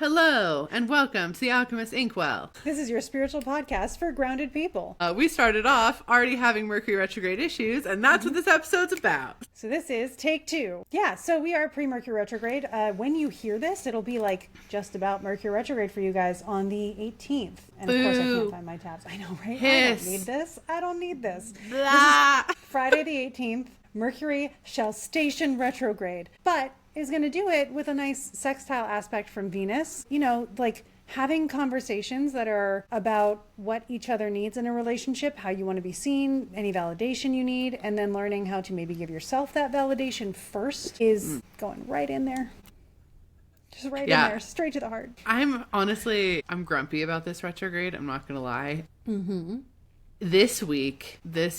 Hello, and welcome to the Alchemist Inkwell. This is your spiritual podcast for grounded people. We started off already having Mercury Retrograde issues, and that's what this episode's about. So this is take 2. Yeah, so we are pre-Mercury Retrograde. When you hear this, it'll be like just about Mercury Retrograde for you guys on the 18th. And of course, I can't find my tabs. I know, right? Hiss. I don't need this. I don't need this. Blah. This is Friday the 18th. Mercury shall station retrograde, but is going to do it with a nice sextile aspect from Venus. You know, like having conversations that are about what each other needs in a relationship, how you want to be seen, any validation you need, and then learning how to maybe give yourself that validation first is going right in there. Just right in there, straight to the heart. I'm grumpy about this retrograde. I'm not going to lie. This week, the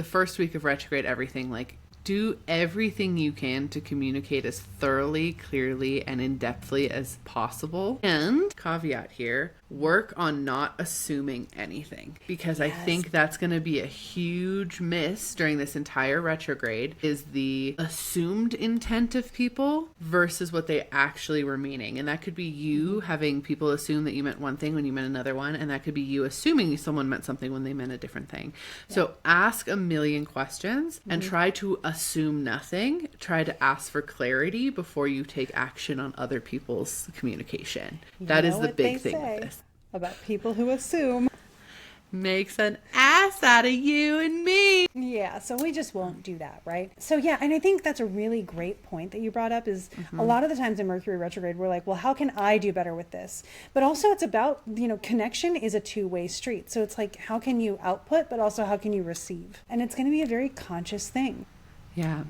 first week of retrograde, everything, like, do everything you can to communicate as thoroughly, clearly, and in-depthly as possible. And, caveat here, work on not assuming anything. Because I think that's going to be a huge miss during this entire retrograde, is the assumed intent of people versus what they actually were meaning. And that could be you having people assume that you meant one thing when you meant another one. And that could be you assuming someone meant something when they meant a different thing. Yeah. So ask a million questions and try to assume nothing. Try to ask for clarity before you take action on other people's communication. That is the big thing with this. About people who assume. Makes an ass out of you and me. Yeah, so we just won't do that, right? So yeah, and I think that's a really great point that you brought up is a lot of the times in Mercury retrograde, we're like, well, how can I do better with this? But also it's about, connection is a two-way street. So it's like, how can you output, but also how can you receive? And it's going to be a very conscious thing. Yeah.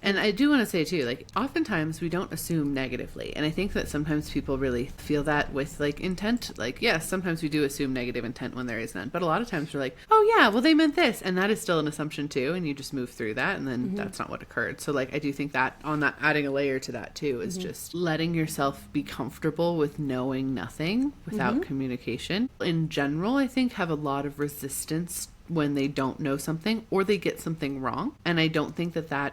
And I do want to say too, like, oftentimes we don't assume negatively. And I think that sometimes people really feel that with like intent. Like, yes, sometimes we do assume negative intent when there is none. But a lot of times we're like, oh yeah, well they meant this. And that is still an assumption too. And you just move through that. And then that's not what occurred. So like, I do think that on that, adding a layer to that too, is just letting yourself be comfortable with knowing nothing without communication. In general, I think have a lot of resistance when they don't know something or they get something wrong. And I don't think I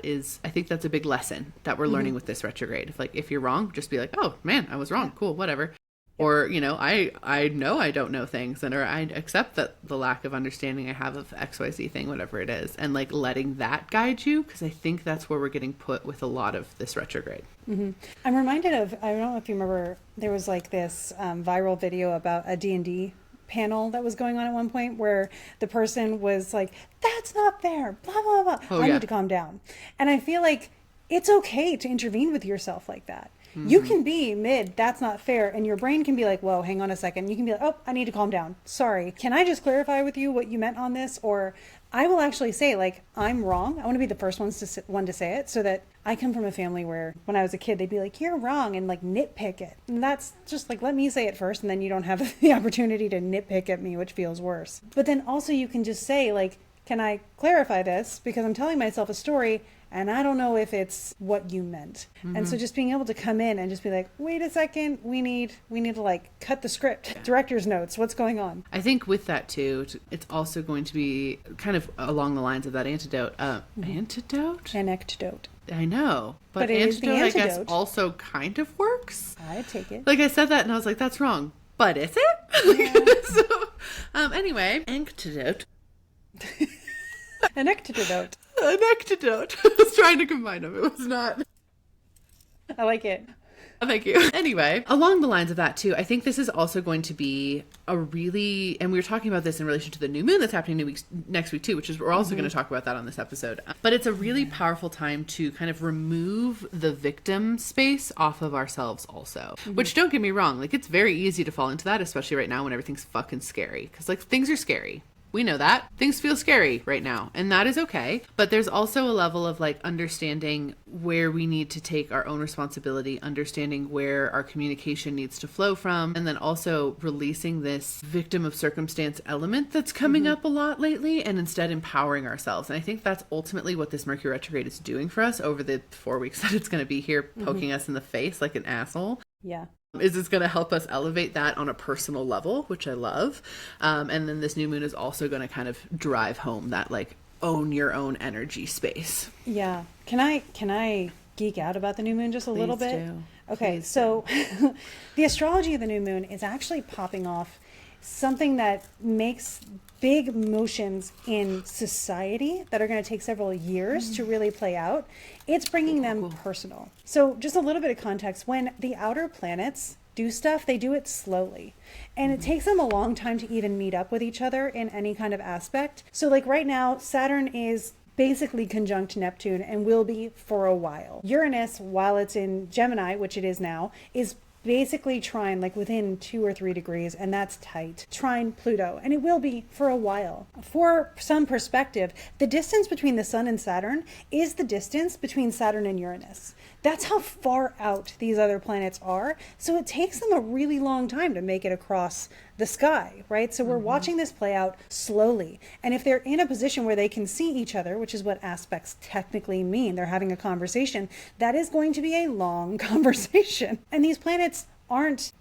think that's a big lesson that we're learning with this retrograde. If you're wrong, just be like, oh man, I was wrong. Cool, whatever. Or, I know I don't know things, or I accept that the lack of understanding I have of XYZ thing, whatever it is, and like letting that guide you, because I think that's where we're getting put with a lot of this retrograde. I'm reminded of, I don't know if you remember, there was like this viral video about a D&D panel that was going on at one point where the person was like, that's not fair, blah, blah, blah. I need to calm down. And I feel like it's okay to intervene with yourself like that. You can be mid, that's not fair. And your brain can be like, whoa, hang on a second. You can be like, oh, I need to calm down. Sorry. Can I just clarify with you what you meant on this? Or I will actually say, like, I'm wrong. I want to be the first one to say it, so that I come from a family where when I was a kid, they'd be like, you're wrong, and like nitpick it. And that's just like, let me say it first, and then you don't have the opportunity to nitpick at me, which feels worse. But then also you can just say, like, can I clarify this? Because I'm telling myself a story and I don't know if it's what you meant. And so just being able to come in and just be like, wait a second, we need to like cut the script, director's notes, what's going on? I think with that too, it's also going to be kind of along the lines of that antidote. Antidote? Anecdote. I know, but antidote, I guess, also kind of works. I take it. Like I said that and I was like, that's wrong. But is it? Yeah. Anyway, antidote. Anecdote. Anecdote. I was trying to combine them. It was not. I like it. Thank you. Anyway, along the lines of that too, I think this is also going to be and we were talking about this in relation to the new moon that's happening next week too, which is, we're also going to talk about that on this episode. But it's a really powerful time to kind of remove the victim space off of ourselves also, which, don't get me wrong, like, it's very easy to fall into that, especially right now when everything's fucking scary, because like things are scary. We know that. Things feel scary right now, and that is okay. But there's also a level of like understanding where we need to take our own responsibility, understanding where our communication needs to flow from, and then also releasing this victim of circumstance element that's coming up a lot lately, and instead empowering ourselves. And I think that's ultimately what this Mercury retrograde is doing for us over the 4 weeks that it's going to be here, poking us in the face like an asshole. Yeah. Is it's going to help us elevate that on a personal level, which I love. And then this new moon is also going to kind of drive home that like own your own energy space. Yeah. Can I geek out about the new moon just a little bit? Do. Okay, Please so the astrology of the new moon is actually popping off something that makes big motions in society that are going to take several years to really play out. It's bringing them personal. So just a little bit of context. When the outer planets do stuff, they do it slowly. And it takes them a long time to even meet up with each other in any kind of aspect. So like right now, Saturn is basically conjunct Neptune and will be for a while. Uranus, while it's in Gemini, which it is now, is basically trine like within 2 or 3 degrees, and that's tight. Trine Pluto, and it will be for a while. For some perspective, the distance between the Sun and Saturn is the distance between Saturn and Uranus. That's how far out these other planets are. So it takes them a really long time to make it across the sky, right? So we're watching this play out slowly. And if they're in a position where they can see each other, which is what aspects technically mean, they're having a conversation, that is going to be a long conversation. And these planets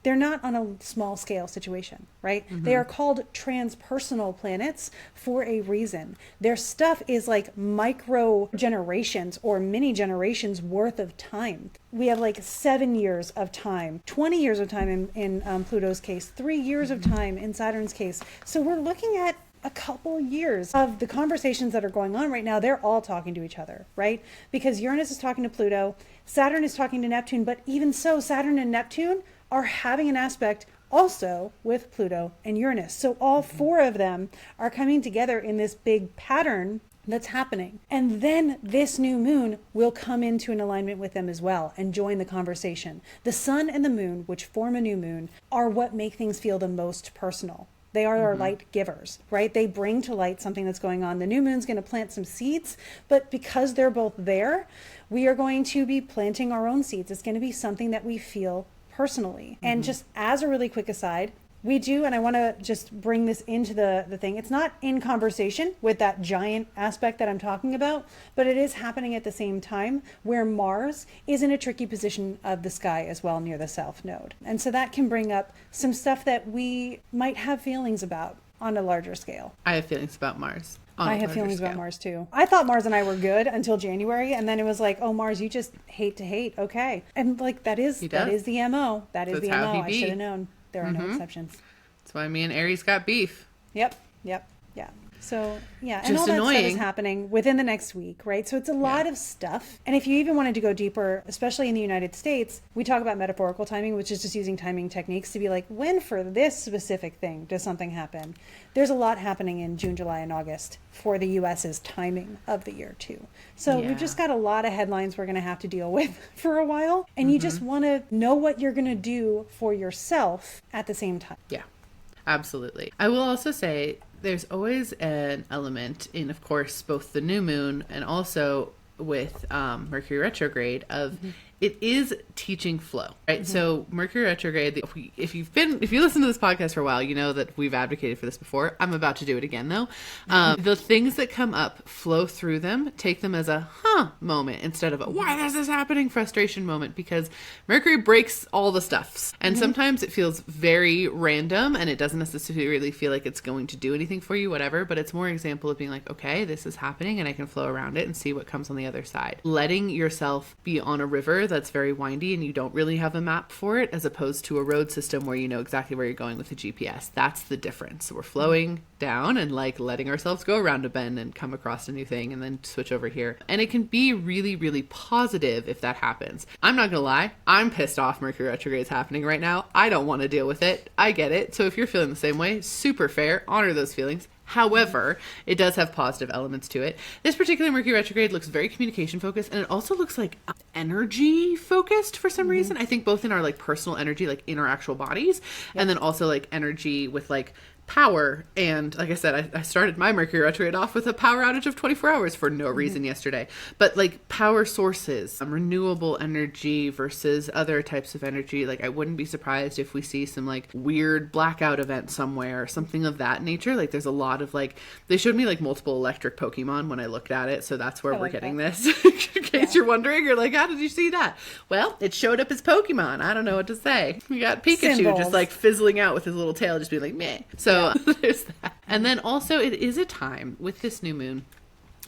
they're not on a small scale situation, right? They are called transpersonal planets for a reason. Their stuff is like micro generations or mini generations worth of time. We have like 7 years of time, 20 years of time in Pluto's case, 3 years of time in Saturn's case. So we're looking at a couple years of the conversations that are going on right now. They're all talking to each other, right? Because Uranus is talking to Pluto, Saturn is talking to Neptune, but even so, Saturn and Neptune are having an aspect also with Pluto and Uranus. So all 4 of them are coming together in this big pattern that's happening. And then this new moon will come into an alignment with them as well and join the conversation. The sun and the moon, which form a new moon, are what make things feel the most personal. They are our light givers, right? They bring to light something that's going on. The new moon's going to plant some seeds, but because they're both there, we are going to be planting our own seeds. It's going to be something that we feel personally. And just as a really quick aside, we do, and I want to just bring this into the thing. It's not in conversation with that giant aspect that I'm talking about, but it is happening at the same time where Mars is in a tricky position of the sky as well near the South Node. And so that can bring up some stuff that we might have feelings about on a larger scale. I have feelings about Mars. I have feelings about Mars too. I thought Mars and I were good until January, and then it was like, oh, Mars, you just hate to hate. Okay. And like that is the MO. That is the MO. I should have known. There are no exceptions. That's why me and Aries got beef. Yep. Yeah. So, yeah. And Just all that annoying. stuff is happening within the next week, right? So it's a lot of stuff. And if you even wanted to go deeper, especially in the United States, we talk about metaphorical timing, which is just using timing techniques to be like, when for this specific thing does something happen? There's a lot happening in June, July, and August for the U.S.'s timing of the year, too. So we've just got a lot of headlines we're going to have to deal with for a while. And you just want to know what you're going to do for yourself at the same time. Yeah, absolutely. I will also say there's always an element in, of course, both the new moon and also with Mercury retrograde of it is teaching flow, right? So Mercury retrograde, if you listen to this podcast for a while, you know that we've advocated for this before. I'm about to do it again though. The things that come up, flow through them, take them as a moment instead of a why is this happening frustration moment, because Mercury breaks all the stuffs. And sometimes it feels very random and it doesn't necessarily really feel like it's going to do anything for you, whatever, but it's more an example of being like, okay, this is happening and I can flow around it and see what comes on the other side. Letting yourself be on a river that's very windy and you don't really have a map for it, as opposed to a road system where you know exactly where you're going with the GPS. That's the difference. So we're flowing down and like letting ourselves go around a bend and come across a new thing and then switch over here. And it can be really, really positive if that happens. I'm not gonna lie, I'm pissed off Mercury retrograde is happening right now. I don't want to deal with it. I get it. So if you're feeling the same way, super fair, honor those feelings. However, it does have positive elements to it. This particular Mercury retrograde looks very communication focused, and it also looks like energy focused for some reason. I think both in our like personal energy, like in our actual bodies, and then also like energy with like power. And like I said, I started my Mercury retrograde off with a power outage of 24 hours for no reason yesterday. But like power sources, renewable energy versus other types of energy. Like I wouldn't be surprised if we see some like weird blackout event somewhere or something of that nature. Like there's a lot of like, they showed me like multiple electric Pokemon when I looked at it. So that's where we're getting this. In case you're wondering, you're like, how did you see that? Well, it showed up as Pokemon. I don't know what to say. We got Pikachu Symbols. just like fizzling out with his little tail, just being like, meh. So there's that. And then also it is a time with this new moon,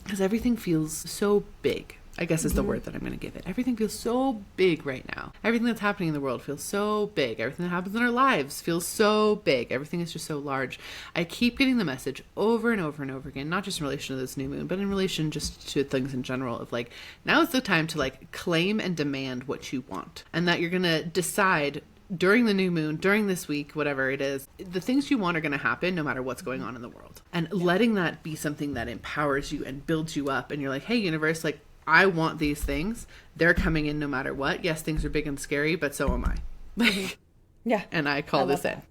because everything feels so big. I guess is the word that I'm going to give it. Everything feels so big right now. Everything that's happening in the world feels so big. Everything that happens in our lives feels so big. Everything is just so large. I keep getting the message over and over and over again, not just in relation to this new moon, but in relation just to things in general of like, now is the time to like claim and demand what you want, and that you're going to decide during the new moon, during this week, whatever it is, the things you want are going to happen no matter what's going on in the world. And letting that be something that empowers you and builds you up. And you're like, hey, universe, like, I want these things. They're coming in no matter what. Yes, things are big and scary, but so am I. Yeah. And I call this in.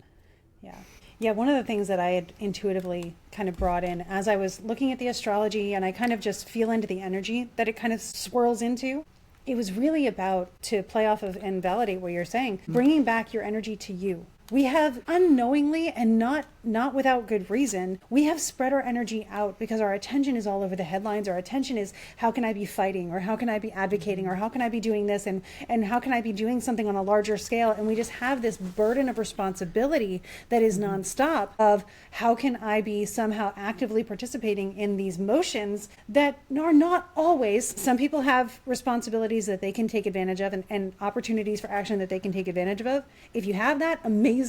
Yeah. Yeah. One of the things that I had intuitively kind of brought in as I was looking at the astrology, and I kind of just feel into the energy that it kind of swirls into. It was really about, to play off of and validate what you're saying, bringing back your energy to you. We have unknowingly, and not without good reason, we have spread our energy out because our attention is all over the headlines. Our attention is, how can I be fighting, or how can I be advocating, or how can I be doing this, and how can I be doing something on a larger scale? And we just have this burden of responsibility that is nonstop of, how can I be somehow actively participating in these motions that are not always. Some people have responsibilities that they can take advantage of, and opportunities for action that they can take advantage of. If you have that, amazing.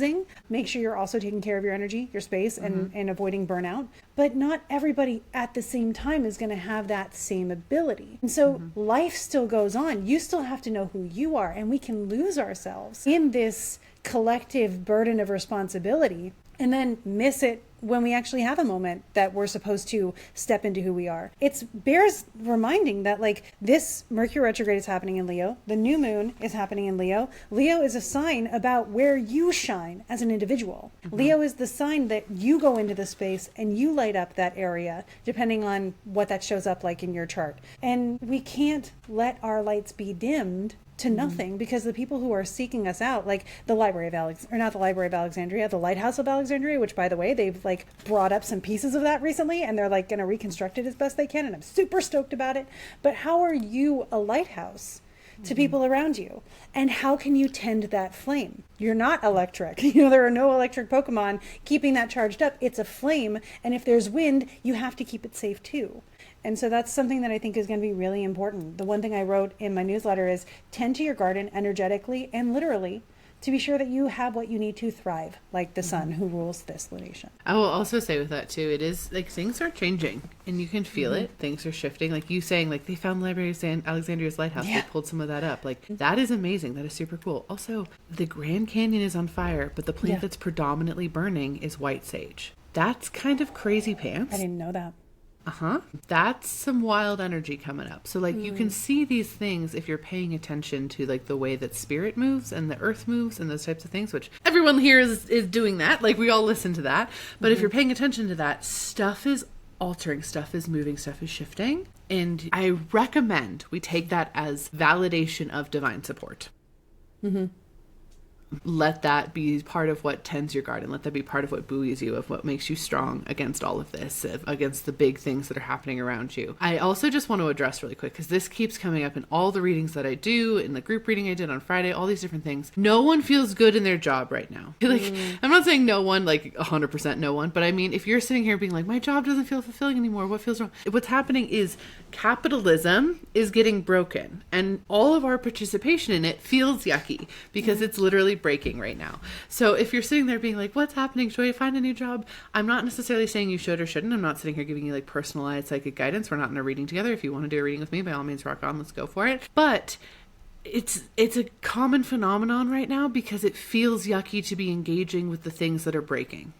Make sure you're also taking care of your energy, your space, and avoiding burnout. But not everybody at the same time is going to have that same ability. And so life still goes on. You still have to know who you are, and we can lose ourselves in this collective burden of responsibility and then miss it when we actually have a moment that we're supposed to step into who we are. It bears reminding that like this Mercury retrograde is happening in Leo. The new moon is happening in Leo. Leo is a sign about where you shine as an individual. Leo is the sign that you go into the space and you light up that area, depending on what that shows up like in your chart. And we can't let our lights be dimmed to nothing, because the people who are seeking us out, like the Library of not the Library of Alexandria, the Lighthouse of Alexandria, which by the way, they've like brought up some pieces of that recently, and they're like going to reconstruct it as best they can, and I'm super stoked about it. But how are you a lighthouse to people around you? And how can you tend that flame? You're not electric. There are no electric Pokemon keeping that charged up. It's a flame, and if there's wind, you have to keep it safe too. And so that's something that I think is going to be really important. The one thing I wrote in my newsletter is tend to your garden energetically and literally to be sure that you have what you need to thrive, like the sun who rules this lunation. I will also say with that too, it is like things are changing and you can feel it. Things are shifting. Like you saying, like they found the Library of Alexandria's lighthouse. Yeah. They pulled some of that up. Like that is amazing. That is super cool. Also, the Grand Canyon is on fire, but the plant that's predominantly burning is white sage. That's kind of crazy pants. I didn't know that. That's some wild energy coming up. So like you can see these things if you're paying attention to like the way that spirit moves and the earth moves and those types of things, which everyone here is doing that. Like we all listen to that. But if you're paying attention to that, stuff is altering, stuff is moving, stuff is shifting. And I recommend we take that as validation of divine support. Let that be part of what tends your garden. Let that be part of what buoys you, of what makes you strong against all of this, against the big things that are happening around you. I also just want to address really quick, because this keeps coming up in all the readings that I do, in the group reading I did on Friday, all these different things. No one feels good in their job right now. Like, I'm not saying no one, like 100% no one, but I mean, if you're sitting here being like, my job doesn't feel fulfilling anymore, what feels wrong? What's happening is capitalism is getting broken, and all of our participation in it feels yucky because it's literally breaking right now. So if you're sitting there being like, what's happening? Should I find a new job? I'm not necessarily saying you should or shouldn't. I'm not sitting here giving you like personalized psychic guidance. We're not in a reading together. If you want to do a reading with me, by all means, rock on. Let's go for it. But it's a common phenomenon right now because it feels yucky to be engaging with the things that are breaking.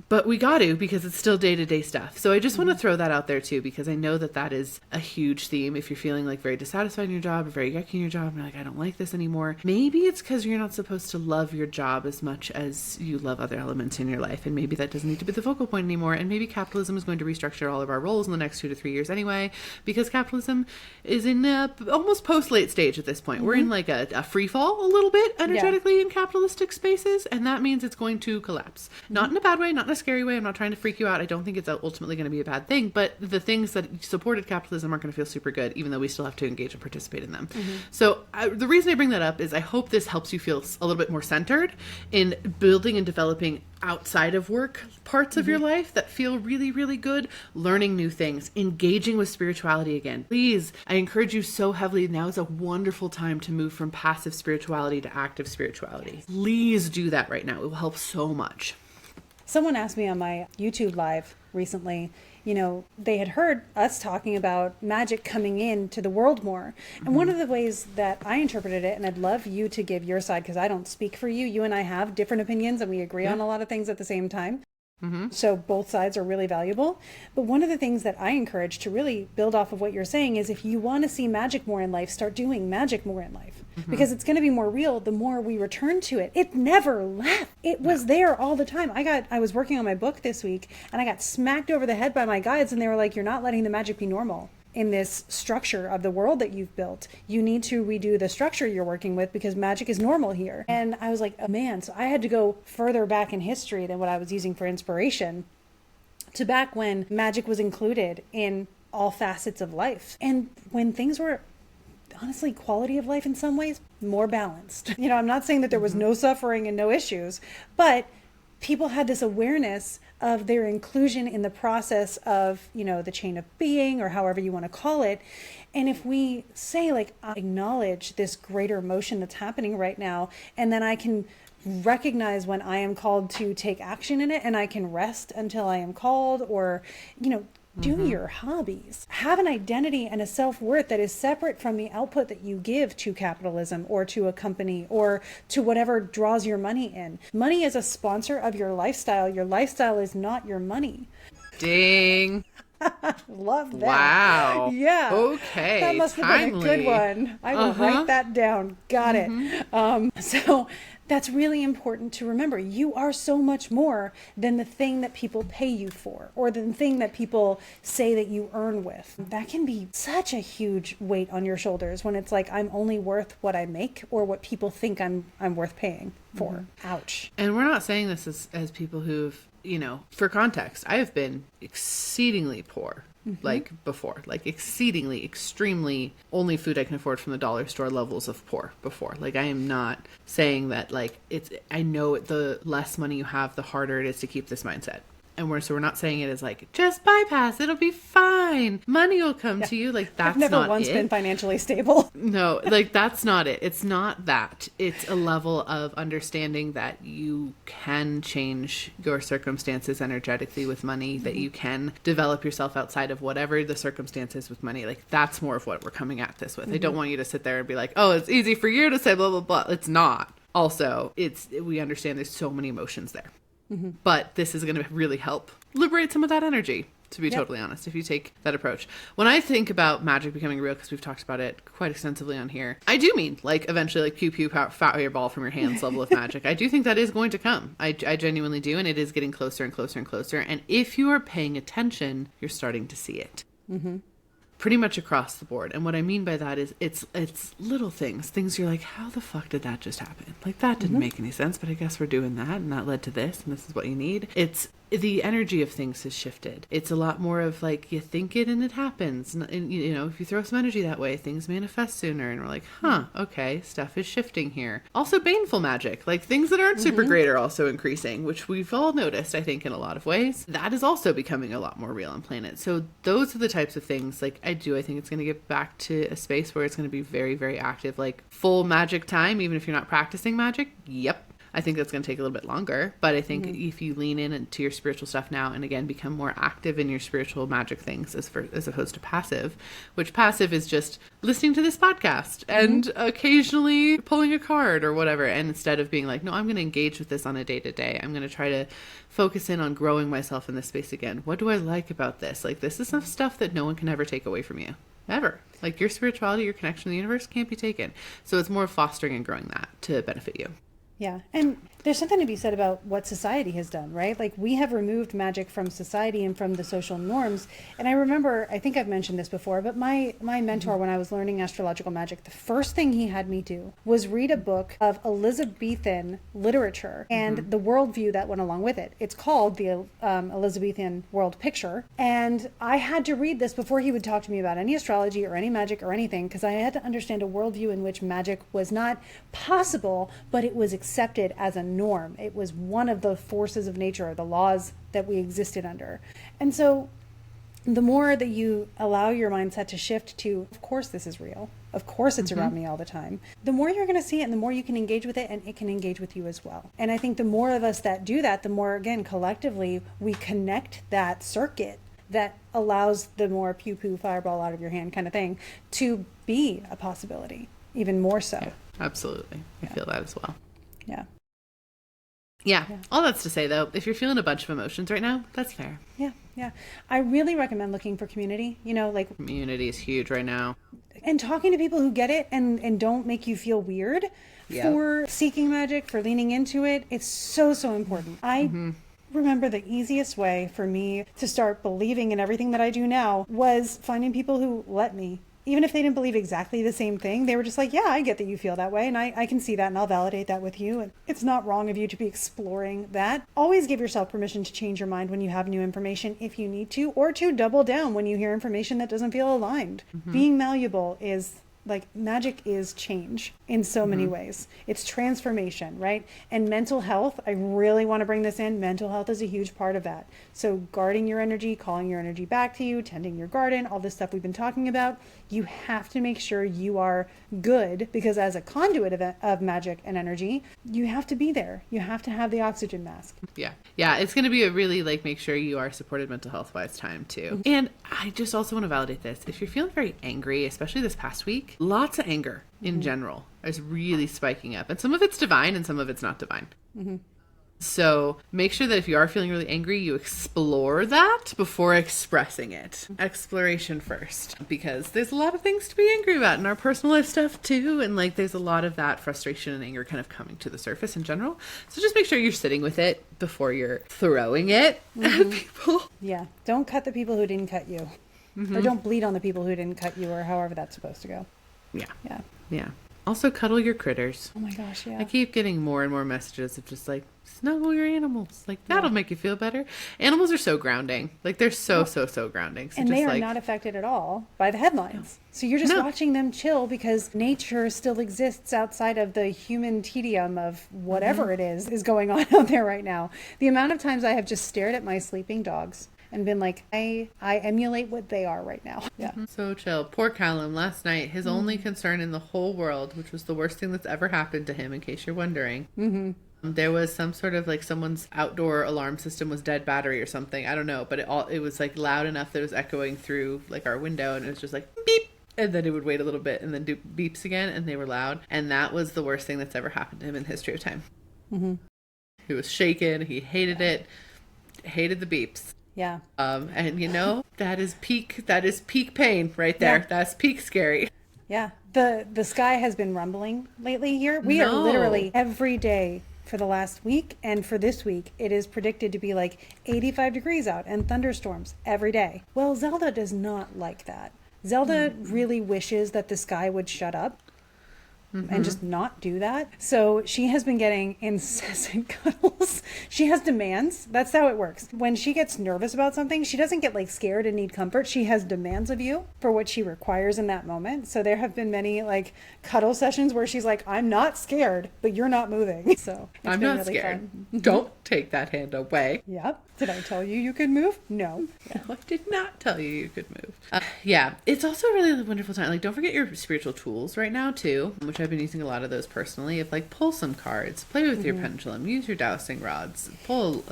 But we got to, because it's still day-to-day stuff. So I just want to throw that out there too, because I know that that is a huge theme. If you're feeling like very dissatisfied in your job or very yucky in your job and you're like, I don't like this anymore, maybe it's because you're not supposed to love your job as much as you love other elements in your life. And maybe that doesn't need to be the focal point anymore. And maybe capitalism is going to restructure all of our roles in the next 2 to 3 years anyway, because capitalism is in a almost post-late stage at this point. We're in like a free fall a little bit energetically in capitalistic spaces. And that means it's going to collapse. Not in a bad way, not in a scary way. I'm not trying to freak you out. I don't think it's ultimately going to be a bad thing, but the things that supported capitalism aren't going to feel super good, even though we still have to engage and participate in them. So the reason I bring that up is I hope this helps you feel a little bit more centered in building and developing outside of work parts of your life that feel really, really good, learning new things, engaging with spirituality again. Please, I encourage you so heavily. Now is a wonderful time to move from passive spirituality to active spirituality. Please do that right now. It will help so much. Someone asked me on my YouTube live recently, they had heard us talking about magic coming into the world more. And one of the ways that I interpreted it, and I'd love you to give your side because I don't speak for you. You and I have different opinions and we agree on a lot of things at the same time. So both sides are really valuable. But one of the things that I encourage to really build off of what you're saying is if you want to see magic more in life, start doing magic more in life. Because it's going to be more real the more we return to it. It never left. It was there all the time. I was working on my book this week and I got smacked over the head by my guides and they were like, you're not letting the magic be normal in this structure of the world that you've built. You need to redo the structure you're working with because magic is normal here. And I was like, oh man, so I had to go further back in history than what I was using for inspiration to back when magic was included in all facets of life. And when things were honestly, quality of life in some ways, more balanced. I'm not saying that there was no suffering and no issues, but people had this awareness of their inclusion in the process of, the chain of being or however you want to call it. And if we say I acknowledge this greater emotion that's happening right now, and then I can recognize when I am called to take action in it and I can rest until I am called or, do your hobbies. Have an identity and a self-worth that is separate from the output that you give to capitalism or to a company or to whatever draws your money in. Money is a sponsor of your lifestyle. Your lifestyle is not your money. Ding. Love that. Wow. Yeah. Okay. That must have been a good one. I will write that down. Got it. So that's really important to remember. You are so much more than the thing that people pay you for or the thing that people say that you earn with. That can be such a huge weight on your shoulders when it's like, I'm only worth what I make or what people think I'm worth paying for. Ouch. And we're not saying this as people who've, for context, I have been exceedingly poor. Exceedingly, extremely only food I can afford from the dollar store levels of poor before. I am not saying that I know the less money you have, the harder it is to keep this mindset. And we're not saying it as just bypass, it'll be fine. Money will come to you. That's I've never not once it. been financially stable. No, that's not it. It's not that. It's a level of understanding that you can change your circumstances energetically with money, that you can develop yourself outside of whatever the circumstances with money. That's more of what we're coming at this with. I don't want you to sit there and be like, oh, it's easy for you to say blah, blah, blah. It's not. Also, we understand there's so many emotions there. But this is going to really help liberate some of that energy, to be totally honest, if you take that approach. When I think about magic becoming real, because we've talked about it quite extensively on here, I do mean eventually pew pew fireball from your hands level of magic. I do think that is going to come. I genuinely do. And it is getting closer and closer and closer. And if you are paying attention, you're starting to see it. Pretty much across the board. And what I mean by that is it's little things you're like, how the fuck did that just happen? That didn't make any sense, but I guess we're doing that and that led to this and this is what you need. It's the energy of things has shifted. It's a lot more of you think it and it happens. And if you throw some energy that way, things manifest sooner. And we're like, okay, stuff is shifting here. Also baneful magic, things that aren't super great are also increasing, which we've all noticed, I think, in a lot of ways. That is also becoming a lot more real on planet. So those are the types of things I think it's going to get back to a space where it's going to be very, very active, full magic time, even if you're not practicing magic. Yep. I think that's going to take a little bit longer, but I think if you lean into your spiritual stuff now and again become more active in your spiritual magic things as opposed to passive, which passive is just listening to this podcast and occasionally pulling a card or whatever, and instead of being no, I'm going to engage with this on a day-to-day. I'm going to try to focus in on growing myself in this space again. What do I like about this? This is some stuff that no one can ever take away from you. Ever. Your spirituality, your connection to the universe can't be taken. So it's more fostering and growing that to benefit you. Yeah. And there's something to be said about what society has done, right? We have removed magic from society and from the social norms. And I remember, I think I've mentioned this before, but my mentor, when I was learning astrological magic, the first thing he had me do was read a book of Elizabethan literature and the worldview that went along with it. It's called the Elizabethan World Picture. And I had to read this before he would talk to me about any astrology or any magic or anything, because I had to understand a worldview in which magic was not possible, but it was accepted as a norm. It was one of the forces of nature, the laws that we existed under. And so the more that you allow your mindset to shift to, of course this is real, of course it's around me all the time, the more you're going to see it and the more you can engage with it, and it can engage with you as well. And I think the more of us that do that, the more, again, collectively we connect that circuit that allows the more pew poo fireball out of your hand kind of thing to be a possibility, even more so. Yeah, absolutely. I feel that as well. Yeah. Yeah. All that's to say, though, if you're feeling a bunch of emotions right now, that's fair. Yeah. I really recommend looking for community, like Community is huge right now. And talking to people who get it and don't make you feel weird for seeking magic, for leaning into it. It's so, so important. I remember the easiest way for me to start believing in everything that I do now was finding people who let me. Even if they didn't believe exactly the same thing, they were just like, yeah, I get that you feel that way, and I can see that, and I'll validate that with you. And it's not wrong of you to be exploring that. Always give yourself permission to change your mind when you have new information if you need to, or to double down when you hear information that doesn't feel aligned. Being malleable is... like, magic is change in so many ways. It's transformation, right? And mental health, I really want to bring this in. Mental health is a huge part of that. So guarding your energy, calling your energy back to you, tending your garden, all this stuff we've been talking about, you have to make sure you are good, because as a conduit of magic and energy, you have to be there. You have to have the oxygen mask. Yeah, it's going to be a really, make sure you are supported mental health wise time too. And I just also want to validate this. If you're feeling very angry, especially this past week, lots of anger in general is really spiking up. And some of it's divine and some of it's not divine. So make sure that if you are feeling really angry, you explore that before expressing it. Exploration first, because there's a lot of things to be angry about in our personal life stuff too. And there's a lot of that frustration and anger kind of coming to the surface in general. So just make sure you're sitting with it before you're throwing it at people. Yeah. Don't cut the people who didn't cut you. Or don't bleed on the people who didn't cut you, or however that's supposed to go. Yeah. Also cuddle your critters. Oh my gosh, yeah. I keep getting more and more messages of just snuggle your animals. That'll make you feel better. Animals are so grounding. They're so grounding. So and just they are not affected at all by the headlines. No. So you're just watching them chill because nature still exists outside of the human tedium of whatever it is going on out there right now. The amount of times I have just stared at my sleeping dogs and been like, I emulate what they are right now. Yeah. So chill. Poor Callum, last night, his only concern in the whole world, which was the worst thing that's ever happened to him, in case you're wondering. There was some sort of someone's outdoor alarm system was dead battery or something. I don't know, but it was loud enough that it was echoing through our window, and it was just beep. And then it would wait a little bit and then do beeps again, and they were loud. And that was the worst thing that's ever happened to him in the history of time. He was shaken. He hated it. Hated the beeps. Yeah. And that is peak pain right there. Yeah. That's peak scary. Yeah. The sky has been rumbling lately here. We are literally every day for the last week, and for this week it is predicted to be 85 degrees out and thunderstorms every day. Well, Zelda does not like that. Zelda really wishes that the sky would shut up. And just not do that. So she has been getting incessant cuddles. She has demands. That's how it works. When she gets nervous about something, she doesn't get scared and need comfort. She has demands of you for what she requires in that moment. So there have been many cuddle sessions where she's like, I'm not scared, but you're not moving. So it's I'm been not really scared. fun. Don't take that hand away. Yep. Did I tell you could move? No. No, I did not tell you could move. Yeah. It's also really a wonderful time. Don't forget your spiritual tools right now too, which I've been using a lot of those personally. If pull some cards, play with your pendulum, use your dowsing rods, pull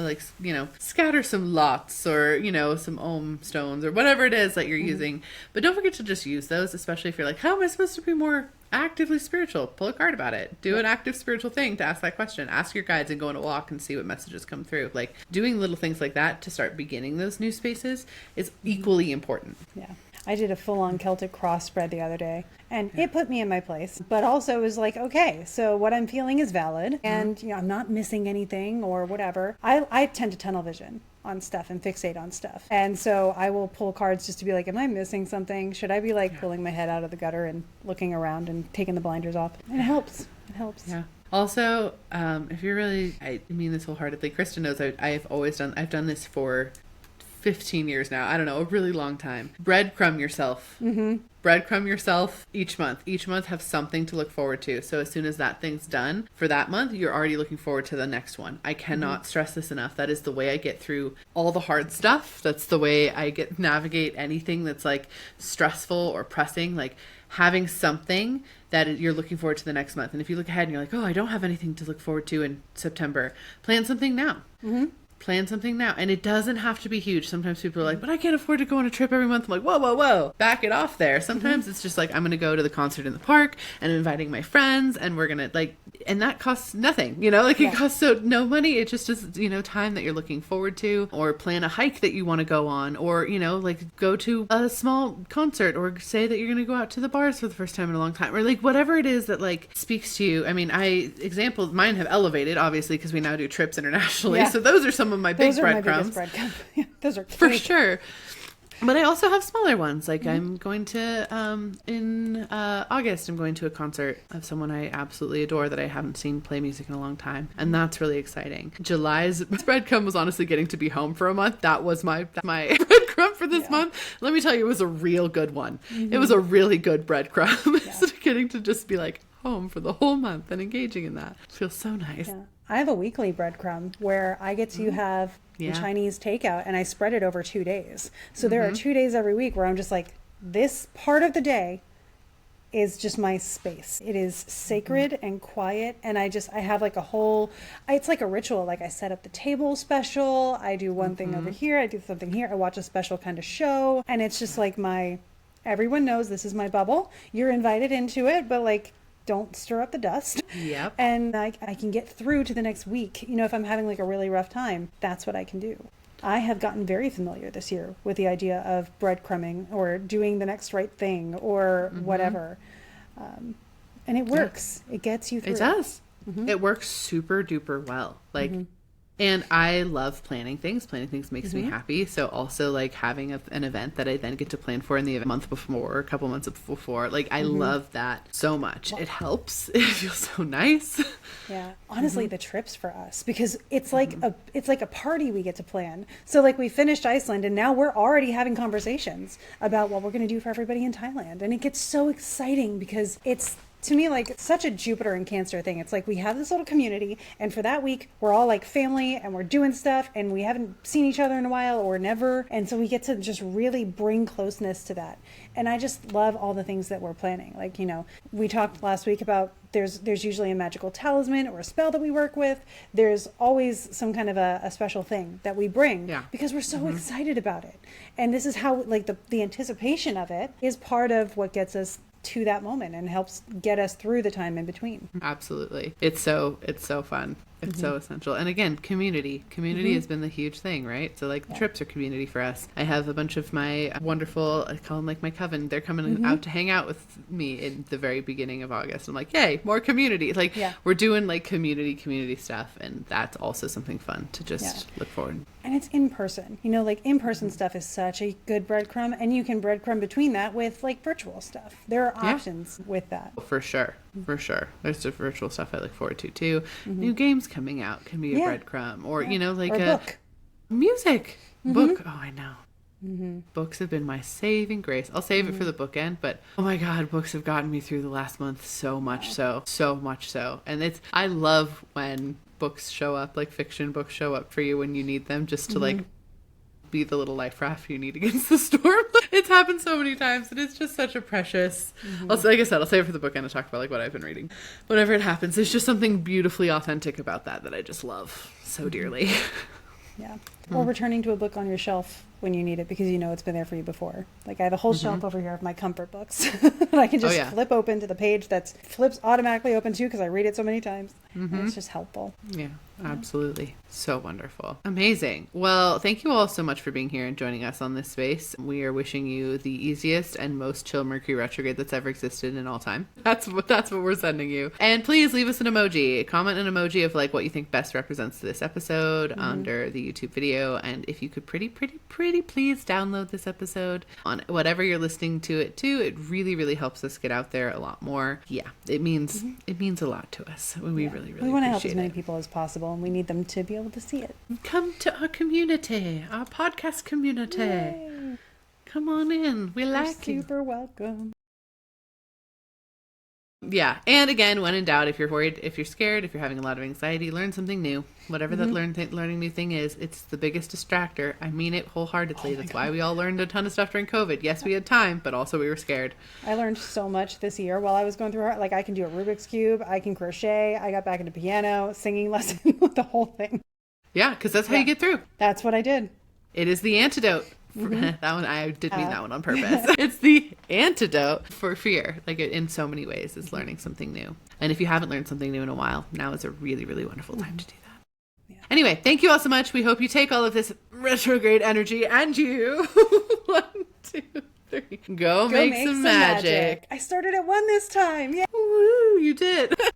scatter some lots or some ohm stones or whatever it is that you're using. But don't forget to just use those, especially if you're how am I supposed to be more actively spiritual? Pull a card about it. Do an active spiritual thing to ask that question. Ask your guides and go on a walk and see what messages come through. Doing little things like that to start beginning those new spaces is equally important. Yeah. I did a full-on Celtic cross spread the other day, and it put me in my place, but also was okay, so what I'm feeling is valid, and I'm not missing anything or whatever. I tend to tunnel vision on stuff and fixate on stuff, and so I will pull cards just to be am I missing something? Should I be pulling my head out of the gutter and looking around and taking the blinders off? And it helps. Yeah. Also, if you're really, I mean this wholeheartedly, Krista knows I've done this for 15 years now. I don't know, a really long time. Breadcrumb yourself. Breadcrumb yourself each month. Each month have something to look forward to. So as soon as that thing's done for that month, you're already looking forward to the next one. I cannot stress this enough. That is the way I get through all the hard stuff. That's the way I navigate anything that's like stressful or pressing, like having something that you're looking forward to the next month. And if you look ahead and you're like, oh, I don't have anything to look forward to in September, plan something now. Plan something now. And it doesn't have to be huge. Sometimes people are like, but I can't afford to go on a trip every month. I'm like, whoa, whoa, whoa. Back it off there. Sometimes it's just like, I'm going to go to the concert in the park and I'm inviting my friends and we're going to like, and that costs nothing, you know, like it costs no money. It just is, you know, time that you're looking forward to, or plan a hike that you want to go on, or, you know, like go to a small concert, or say that you're going to go out to the bars for the first time in a long time, or like whatever it is that like speaks to you. I mean, mine have elevated obviously because we now do trips internationally. So those are some of my big breadcrumbs. Those are for sure. But I also have smaller ones. Like I'm going to, in August, I'm going to a concert of someone I absolutely adore that I haven't seen play music in a long time. And that's really exciting. July's breadcrumb was honestly getting to be home for a month. That was my breadcrumb for this month. Let me tell you, it was a real good one. It was a really good breadcrumb. So getting to just be like home for the whole month and engaging in that feels so nice. I have a weekly breadcrumb where I get to have Chinese takeout and I spread it over 2 days. So there are 2 days every week where I'm just like, this part of the day is just my space. It is sacred and quiet. And I have like it's like a ritual. Like I set up the table special. I do one thing over here. I do something here. I watch a special kind of show. And it's just like everyone knows this is my bubble. You're invited into it, but like, don't stir up the dust. And I can get through to the next week. You know, if I'm having like a really rough time, that's what I can do. I have gotten very familiar this year with the idea of breadcrumbing or doing the next right thing or whatever. And it works. It gets you through. It does. It works super duper well. Like, and I love planning things. Planning things makes me happy. So also like having an event that I then get to plan for in the month before, or a couple months before. Like I love that so much. It helps. It feels so nice. Yeah. Honestly, the trips for us, because it's like a party we get to plan. So like we finished Iceland and now we're already having conversations about what we're going to do for everybody in Thailand. And it gets so exciting because it's, to me, like such a Jupiter and Cancer thing. It's like we have this little community, and for that week we're all like family and we're doing stuff and we haven't seen each other in a while or never, and so we get to just really bring closeness to that. And I just love all the things that we're planning. Like, you know, we talked last week about there's usually a magical talisman or a spell that we work with. There's always some kind of a special thing that we bring because we're so excited about it. And this is how like the anticipation of it is part of what gets us to that moment and helps get us through the time in between. Absolutely. It's so fun. It's so essential. And again, community has been the huge thing, right? So like the trips are community for us. I have a bunch of my wonderful, I call them like my coven. They're coming out to hang out with me in the very beginning of August. I'm like, yay, more community. Like we're doing like community stuff. And that's also something fun to just look forward. And it's in person, you know, like in-person stuff is such a good breadcrumb, and you can breadcrumb between that with like virtual stuff. There are options with that. For sure. There's the virtual stuff I look forward to too. New games coming out can be a breadcrumb, or you know, like or a book. Music book. Oh, I know. Books have been my saving grace. I'll save it for the bookend, but oh my god, books have gotten me through the last month so much so. And I love when books show up, like fiction books show up for you when you need them, just to like be the little life raft you need against the storm. It's happened so many times, and it's just such a precious. Also, like I said, I'll save it for the bookend to talk about like what I've been reading. Whenever it happens, there's just something beautifully authentic about that I just love so dearly. Or returning to a book on your shelf when you need it because you know it's been there for you before. Like I have a whole shelf over here of my comfort books that I can just flip open to the page that flips automatically open too because I read it so many times. And it's just helpful. Yeah, absolutely. So wonderful. Amazing. Well, thank you all so much for being here and joining us on this space. We are wishing you the easiest and most chill Mercury retrograde that's ever existed in all time. That's what we're sending you. And please leave us an emoji. Comment an emoji of like what you think best represents this episode under the YouTube video. And if you could pretty already, please download this episode on whatever you're listening to it to. It really, really helps us get out there a lot more. Yeah, it means a lot to us. We really, really we want to help appreciate as many it. people as possible, and we need them to be able to see it. Come to our community, our podcast community. Yay. Come on in. We like you. Super welcome. Yeah. And again, when in doubt, if you're worried, if you're scared, if you're having a lot of anxiety, learn something new. Whatever that learning new thing is, it's the biggest distractor. I mean it wholeheartedly. That's why we all learned a ton of stuff during COVID. Yes, we had time, but also we were scared. I learned so much this year while I was going through it. Like, I can do a Rubik's Cube. I can crochet. I got back into piano, singing lesson, the whole thing. Yeah, because that's how you get through. That's what I did. It is the antidote. That one, I did mean that one on purpose. It's the antidote for fear, like in so many ways, is learning something new. And if you haven't learned something new in a while, now is a really, really wonderful time to do that. Yeah. Anyway, thank you all so much. We hope you take all of this retrograde energy and you, 1, 2, 3, go make some magic. I started at 1 this time. Yeah. Woo, you did.